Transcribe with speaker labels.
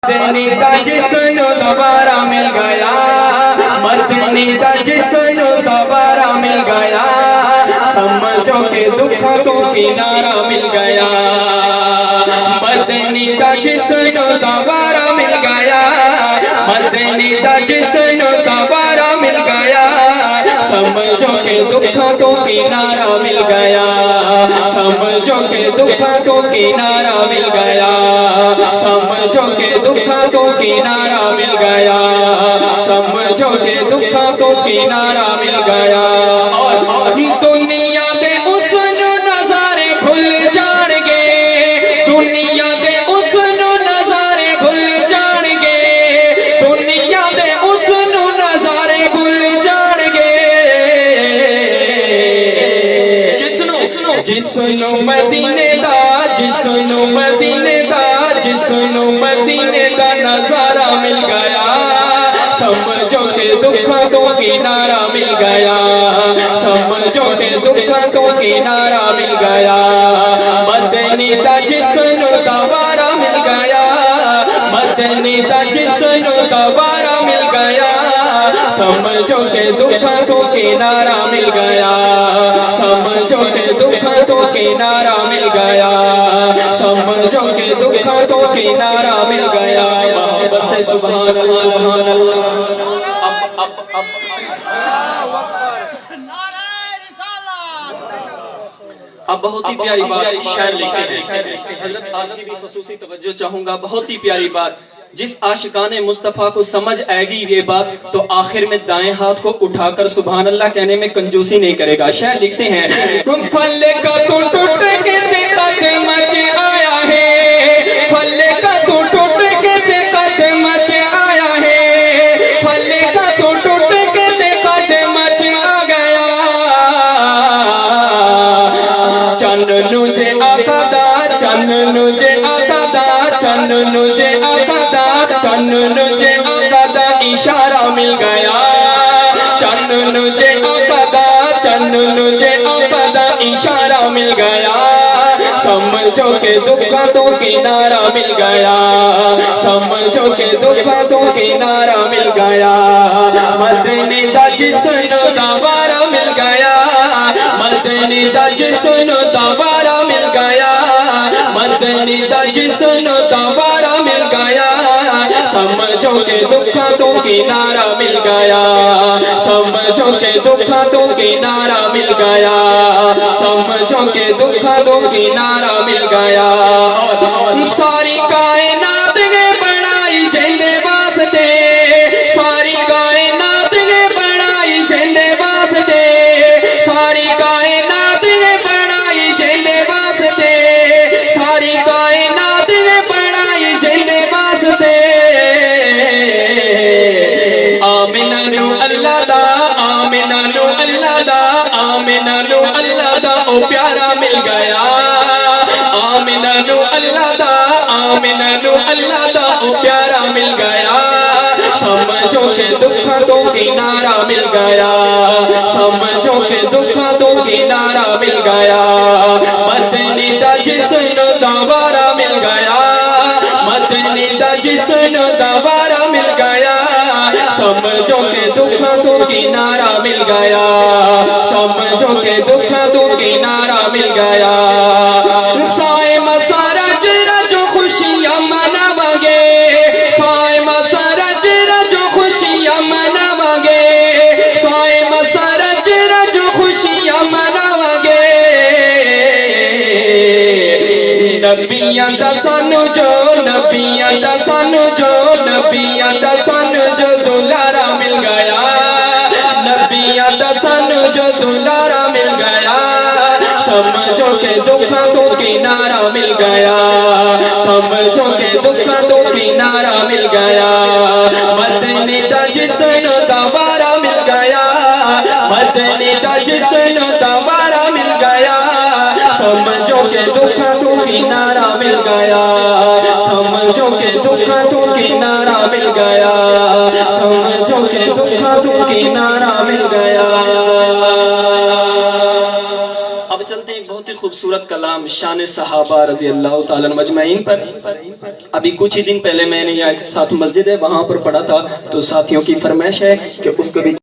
Speaker 1: مدنی دا جسم دوبارہ مل گیا، مدنی دا جسم دوبارہ مل گیا، سمجھو کہ دکھوں کو کنارہ مل گیا، مدنی دا جسم دوبارہ مل گیا، مدنی دا جسم دوبارہ مل گیا، سمجھو کہ دکھوں کو کنارہ مل گیا، سمجھو کہ دکھوں کو کنارہ مل گیا، سمجھو کہ دکھوں کو کنارہ مل گیا، سمجھو کہ دکھوں کو کنارہ مل گیا، اور دنیا دے اس نظارے بھول جان گے، دنیا دے اس نظارے بھول جان گے، دنیا دے اس نظارے بھول جان گے، جسنو مدینے دا، جسنو مدینے دا، جسنو مدینے دا نظارہ مل گیا، سمجھو کہ دکھوں کو کنارہ مل گیا، سمجھو کہ دکھوں کو کنارہ مل گیا، مدنی دا جسنو دوبارہ مل گیا، مدنی دا جسنو دوبارہ مل گیا، سمجھو کہ دکھوں کو کنارہ مل گیا، سمجھو کہ دکھوں کو کنارہ مل گیا، سمجھو کہ دکھوں کو کنارہ مل گیا، محبت سے سبحان اللہ سبحان اللہ۔ اب بہت ہی پیاری بات شاعر لکھتے ہیں، حضرت آپ کی بھی خصوصی توجہ چاہوں گا، بہت ہی پیاری بات، جس عاشقان مصطفیٰ کو سمجھ آئے گی یہ بات تو آخر میں دائیں ہاتھ کو اٹھا کر سبحان اللہ کہنے میں کنجوسی نہیں کرے گا۔ شاعر لکھتے ہیں پھلے کا تو ٹوٹ کے دیکھا کہ مچ آیا ہے، پھلے کا تو ٹوٹ کے دیکھا کہ مچ آیا ہے، پھلے کا تو ٹوٹ کے دیکھا کہ مچ آ گیا، چند نجے آتا دا، چند نجے آتا دا، چند نجے آتا دا، چند نجے آتا دا، اشارہ مل گیا، چند نجے آتا دا، چند نجے آتا دا، اشارہ مل گیا، سمجھو کہ دکھوں تو کنارہ مل گیا، سمجھو کہ دکھوں تو کنارہ مل گیا، مدنی دا جسم دوبارہ مل گیا، مدنی دا جسم دوبارہ مل گیا، مدنی دا جسم دوبارہ مل گیا، سمجھو کہ دکھوں تو کنارہ مل گیا، سمجھو کہ دکھوں تو کنارہ مل گیا، سمجھو کہ دکھوں تو کنارہ مل گیا، ساری کائنات نے بنائی جیندے واسطے، ساری کائنات نے بنائی جیندے واسطے، ساری کائنات نے بنائی جیندے واسطے، ساری کائنات نے بنائی جیندے واسطے، آمنہ نو اللہ دا، آمنہ نو اللہ دا، آمنہ نو اللہ دا، او پیارا مل گیا، آمنہ نو اللہ دا، آمنہ نو اللہ دا، او پیارا مل گیا، سمجھو کہ دکھوں تو کنارہ مل گیا، سمجھو کہ دکھوں تو کنارہ مل گیا، مدنی دا جسم دوبارہ مل گیا، مدنی دا جسم دوبارہ مل گیا، سمجھو کہ دکھوں تو کنارہ مل گیا، سمجھو کہ دکھوں تو کنارہ مل گیا، سائے مسارج رجو خوشیاں مناوگے، سائے مسارج رجو خوشیاں مناوگے، سائے مسارج رجو خوشیاں مناوگے، نبیاں دا سانو جو، نبیاں دا سانو جو، نبیاں دا سانو جو دلارا مل گیا، نبیاں دا سانو جو دلارا مل گیا، سمجھو کہ دکھوں تو کنارہ مل گیا، سمجھو کہ دکھوں تو کنارہ مل گیا، مدنی دا جسم دوبارہ مل گیا، مدنی دا جسم دوبارہ مل گیا، سمجھو کہ دکھوں تو کنارہ مل گیا، سمجھو کہ دکھوں تو کنارہ مل گیا، سمجھو کہ دکھوں تو کنارہ مل گیا۔ اب چلتے ہیں بہت ہی خوبصورت خوبصورت کلام شان صحابہ رضی اللہ تعالیٰ عنہم اجمعین پر ابھی کچھ ہی دن پہلے میں نے یہاں ایک ساتھ مسجد ہے وہاں پر پڑھا تھا، تو ساتھیوں کی فرمائش ہے کہ اس کو بھی